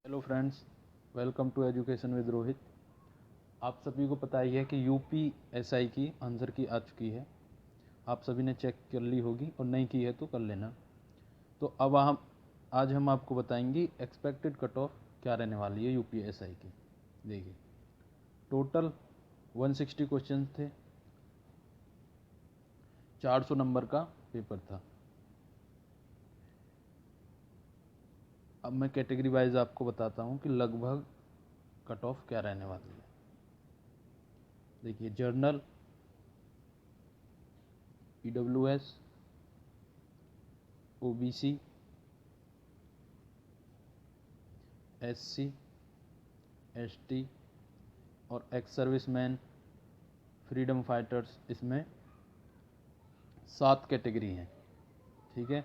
Hello friends, welcome to education with Rohit. आप सभी को पता ही है कि यूपीएसआई की आंसर की आ चुकी है। आप सभी ने चेक कर ली होगी और नहीं की है तो कर लेना। तो अब हम आज आपको बताएंगे एक्सपेक्टेड कट ऑफ क्या रहने वाली है यूपीएसआई की। देखिए, टोटल 160 क्वेश्चन थे, 400 नंबर का पेपर था। अब मैं कैटेगरी वाइज आपको बताता हूँ कि लगभग कट ऑफ क्या रहने वाली है। देखिए, journal, EWS, OBC, SC, ST और एक्स सर्विसमैन, फ्रीडम फाइटर्स, इसमें 7 कैटेगरी हैं। ठीक है,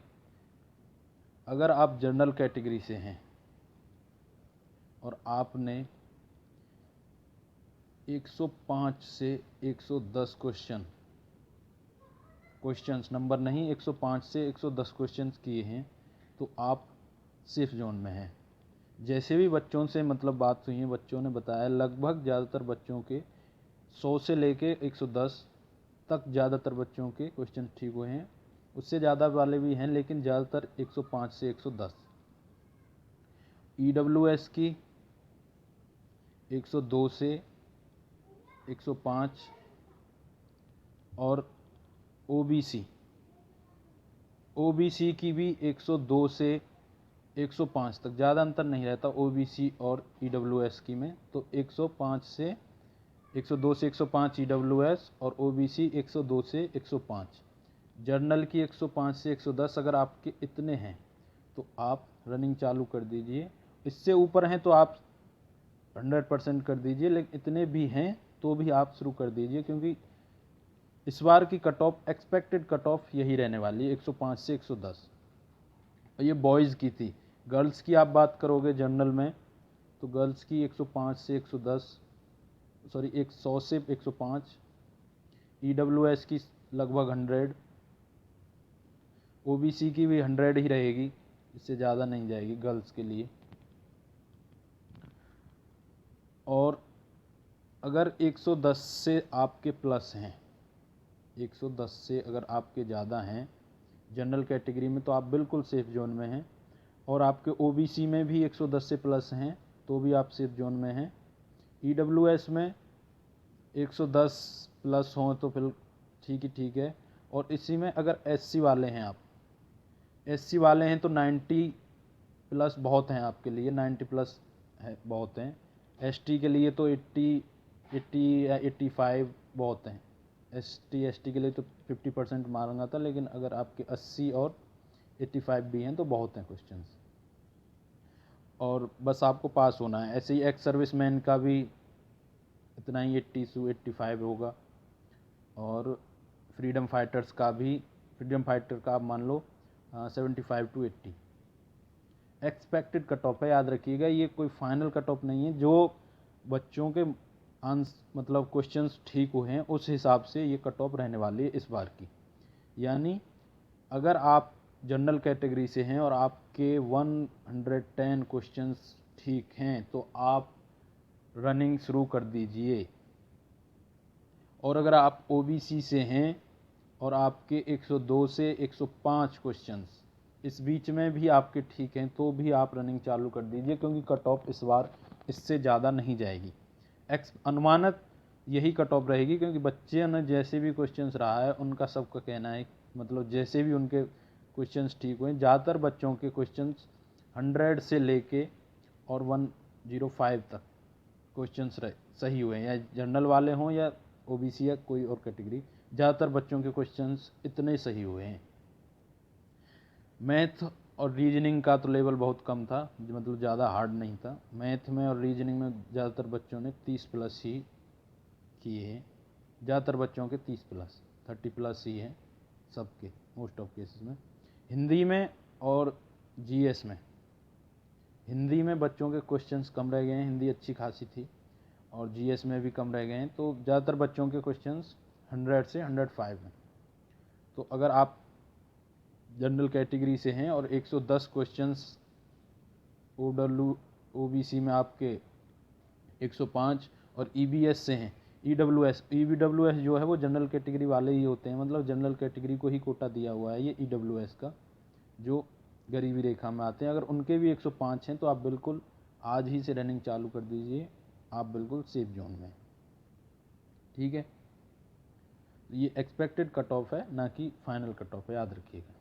अगर आप जनरल कैटेगरी से हैं और आपने 105 से 110 क्वेश्चंस नंबर नहीं, 105 से 110 क्वेश्चंस किए हैं तो आप सेफ जोन में हैं। जैसे भी बच्चों से बात हुई है, बच्चों ने बताया लगभग ज़्यादातर बच्चों के 100 से लेके 110 तक ज़्यादातर बच्चों के क्वेश्चन ठीक हुए हैं। उससे ज़्यादा वाले भी हैं, लेकिन ज़्यादातर 105 से 110। ईडब्ल्यूएस की 102 से 105 और ओबीसी की भी 102 से 105 तक, ज़्यादा अंतर नहीं रहता ओबीसी और ईडब्ल्यूएस की में। तो 105 से 102 से 105 ईडब्ल्यूएस और ओबीसी 102 से 105। जर्नल की 105 से 110। अगर आपके इतने हैं तो आप रनिंग चालू कर दीजिए। इससे ऊपर हैं तो आप 100% कर दीजिए, लेकिन इतने भी हैं तो भी आप शुरू कर दीजिए, क्योंकि इस बार की cut off, expected cut off यही रहने वाली है, 105 से 110। और ये बॉयज़ की थी। गर्ल्स की आप बात करोगे जनरल में तो गर्ल्स की 105 से 110, सॉरी 100 से 105, ईडब्ल्यूएस की लगभग 100, ओबीसी की भी 100 ही रहेगी, इससे ज़्यादा नहीं जाएगी गर्ल्स के लिए। और अगर 110 से आपके प्लस हैं, 110 से अगर आपके ज़्यादा हैं जनरल कैटेगरी में, तो आप बिल्कुल सेफ जोन में हैं। और आपके ओबीसी में भी 110 से प्लस हैं तो भी आप सेफ जोन में हैं। ईडब्ल्यूएस में 110 प्लस हों तो फिर ठीक है। और इसी में अगर एससी वाले हैं, आप एससी वाले हैं तो 90 प्लस बहुत हैं आपके लिए, 90 प्लस है बहुत हैं। एसटी के लिए तो 80 या 85 बहुत हैं। एसटी के लिए तो 50% मांगा था, लेकिन अगर आपके 80 और 85 भी हैं तो बहुत हैं क्वेश्चंस। और बस आपको पास होना है। ऐसे ही एक्स सर्विसमैन का भी इतना ही 80 से 85 होगा। और फ्रीडम फाइटर्स का भी, फ्रीडम फाइटर का आप मान लो 75 टू 80 एक्सपेक्टेड कट ऑफ है। याद रखिएगा, ये कोई फाइनल कट ऑफ नहीं है। जो बच्चों के क्वेश्चंस ठीक हुए हैं उस हिसाब से ये कट ऑफ रहने वाली है इस बार की। यानी अगर आप जनरल कैटेगरी से हैं और आपके 110 क्वेश्चंस ठीक हैं तो आप रनिंग शुरू कर दीजिए। और अगर आप ओबीसी से हैं और आपके 102 से 105 क्वेश्चंस इस बीच में भी आपके ठीक हैं तो भी आप रनिंग चालू कर दीजिए, क्योंकि कट ऑफ इस बार इससे ज़्यादा नहीं जाएगी। अनुमानत यही कट ऑफ रहेगी, क्योंकि बच्चे ने जैसे भी क्वेश्चंस रहा है उनका सबका कहना है, जैसे भी उनके क्वेश्चंस ठीक हुए, ज़्यादातर बच्चों के क्वेश्चंस 100 से लेके और 105 तक क्वेश्चंस सही हुए हैं, या जनरल वाले हों या ओबीसी या कोई और कैटेगरी। ज़्यादातर बच्चों के क्वेश्चंस इतने सही हुए हैं। मैथ और रीजनिंग का तो लेवल बहुत कम था, ज़्यादा हार्ड नहीं था। मैथ में और रीजनिंग में ज़्यादातर बच्चों ने 30 प्लस ही किए हैं। ज़्यादातर बच्चों के 30 प्लस, 30 प्लस ही हैं सबके, मोस्ट ऑफ केसेस में। हिंदी में और जीएस में, हिंदी में बच्चों के क्वेश्चंस कम रह गए हैं, हिंदी अच्छी खासी थी, और जीएस में भी कम रह गए हैं। तो ज़्यादातर बच्चों के क्वेश्चंस 100 से 105 हैं। तो अगर आप जनरल कैटेगरी से हैं और 110 क्वेश्चंस ओबीसी में आपके 105 और ईबीएस से हैं। ईडब्ल्यूएस जो है वो जनरल कैटेगरी वाले ही होते हैं, मतलब जनरल कैटेगरी को ही कोटा दिया हुआ है ये ईडब्ल्यूएस का, जो गरीबी रेखा में आते हैं। अगर उनके भी 105 हैं तो आप बिल्कुल आज ही से रनिंग चालू कर दीजिए, आप बिल्कुल सेफ जोन में। ठीक है, ये एक्सपेक्टेड कट ऑफ है, ना कि फाइनल कट ऑफ है, याद रखिएगा।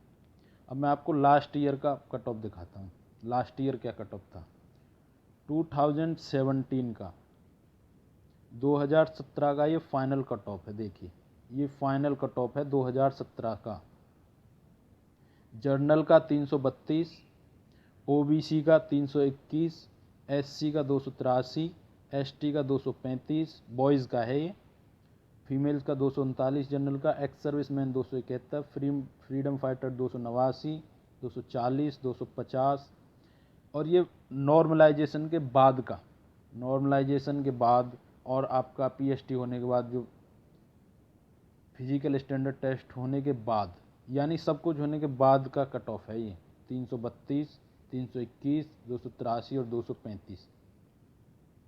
अब मैं आपको लास्ट ईयर का कट ऑफ दिखाता हूँ। लास्ट ईयर क्या कट ऑफ था 2017 का, 2017 का ये फाइनल कट ऑफ है। देखिए ये फाइनल कट ऑफ है 2017 का। जर्नल का 332, ओबीसी का 321, एससी का 283, एसटी का 235, बॉयज़ का है ये, फीमेल्स का 239, जनरल का, एक्स सर्विसमैन 271, फ्रीडम फाइटर 289, 240, 250। और ये नॉर्मलाइजेशन के बाद का, नॉर्मलाइजेशन के बाद और आपका पीएसटी होने के बाद, जो फिजिकल स्टैंडर्ड टेस्ट होने के बाद, यानी सब कुछ होने के बाद का कट ऑफ है ये 332, 321, 283 और 235।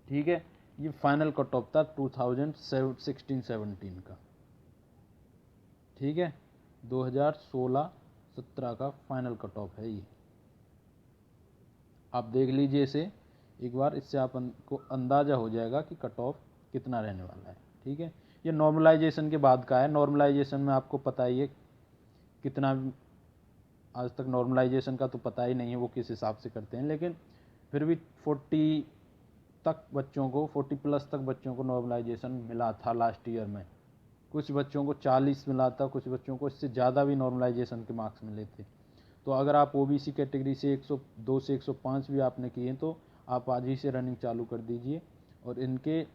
ठीक है, ये फाइनल कट ऑफ था 2016-17 का। ठीक है, 2016-17 का फाइनल कट ऑफ है ये। आप देख लीजिए इसे एक बार, इससे आपको अंदाज़ा हो जाएगा कि कट ऑफ कितना रहने वाला है। ठीक है, ये नॉर्मलाइजेशन के बाद का है। नॉर्मलाइजेशन में आपको पता ही है कितना, आज तक नॉर्मलाइजेशन का तो पता ही नहीं है वो किस हिसाब से करते हैं, लेकिन फिर भी 40 तक बच्चों को, 40 प्लस तक बच्चों को नॉर्मलाइजेशन मिला था लास्ट ईयर में। कुछ बच्चों को 40 मिला था, कुछ बच्चों को इससे ज़्यादा भी नॉर्मलाइजेशन के मार्क्स मिले थे। तो अगर आप ओबीसी कैटेगरी से 102 से 105 भी आपने किए तो आप आज ही से रनिंग चालू कर दीजिए, और इनके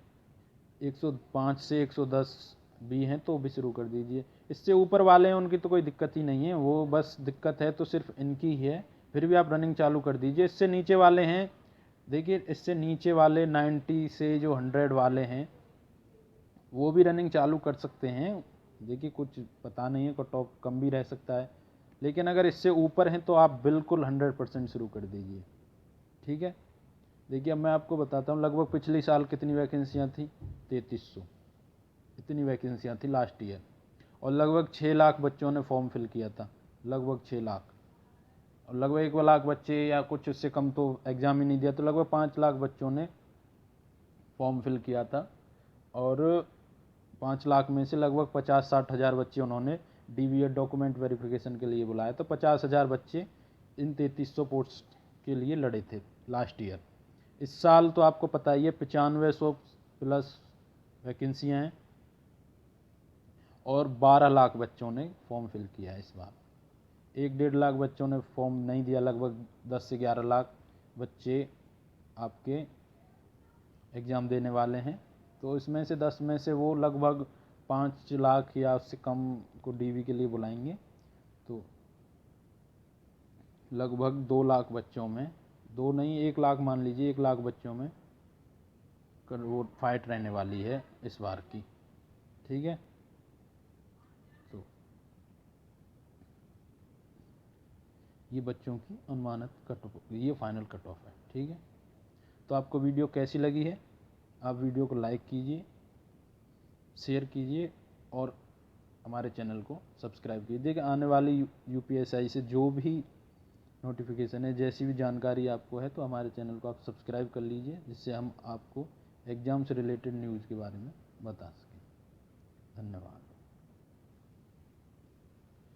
105 से 110 भी हैं तो भी शुरू कर दीजिए। इससे ऊपर वाले हैं उनकी तो कोई दिक्कत ही नहीं है, वो बस दिक्कत है तो सिर्फ इनकी ही है, फिर भी आप रनिंग चालू कर दीजिए। इससे नीचे वाले हैं, देखिए इससे नीचे वाले 90 से जो 100 वाले हैं वो भी रनिंग चालू कर सकते हैं। देखिए कुछ पता नहीं है, कट ऑफ कम भी रह सकता है, लेकिन अगर इससे ऊपर हैं तो आप बिल्कुल 100% शुरू कर दीजिए। ठीक है, देखिए अब मैं आपको बताता हूँ लगभग पिछले साल कितनी वैकेंसियाँ थी, 3300 इतनी वैकेंसियाँ थी लास्ट ईयर, और लगभग 6 लाख बच्चों ने फॉर्म फिल किया था, लगभग 6 लाख। और लगभग 1 लाख बच्चे या कुछ उससे कम तो एग्ज़ाम ही नहीं दिया, तो लगभग 5 लाख बच्चों ने फॉर्म फिल किया था। और 5 लाख में से लगभग 50-60 हज़ार बच्चे उन्होंने डीबीएड डॉक्यूमेंट वेरिफिकेशन के लिए बुलाया, तो 50,000 बच्चे इन 3300 पोस्ट के लिए लड़े थे लास्ट ईयर। इस साल तो आपको पता ही है 9500 प्लस वैकेंसियाँ हैं, और 12 लाख बच्चों ने फॉर्म फिल किया है इस बार। 1-1.5 लाख बच्चों ने फॉर्म नहीं दिया, लगभग 10 से 11 लाख बच्चे आपके एग्ज़ाम देने वाले हैं। तो इसमें से 10 में से वो लगभग 5 लाख या उससे कम को डीवी के लिए बुलाएंगे, तो लगभग 2 लाख बच्चों में, 2 नहीं 1 लाख मान लीजिए, 1 लाख बच्चों में वो फाइट रहने वाली है इस बार की। ठीक है, तो ये बच्चों की अनुमानित कट ऑफ, ये फाइनल कट ऑफ है। ठीक है, तो आपको वीडियो कैसी लगी है, आप वीडियो को लाइक कीजिए, शेयर कीजिए, और हमारे चैनल को सब्सक्राइब कीजिए कि आने वाली यूपीएससी से जो भी नोटिफिकेशन है, जैसी भी जानकारी आपको है, तो हमारे चैनल को आप सब्सक्राइब कर लीजिए, जिससे हम आपको एग्ज़ाम से रिलेटेड न्यूज़ के बारे में बता सकें। धन्यवाद।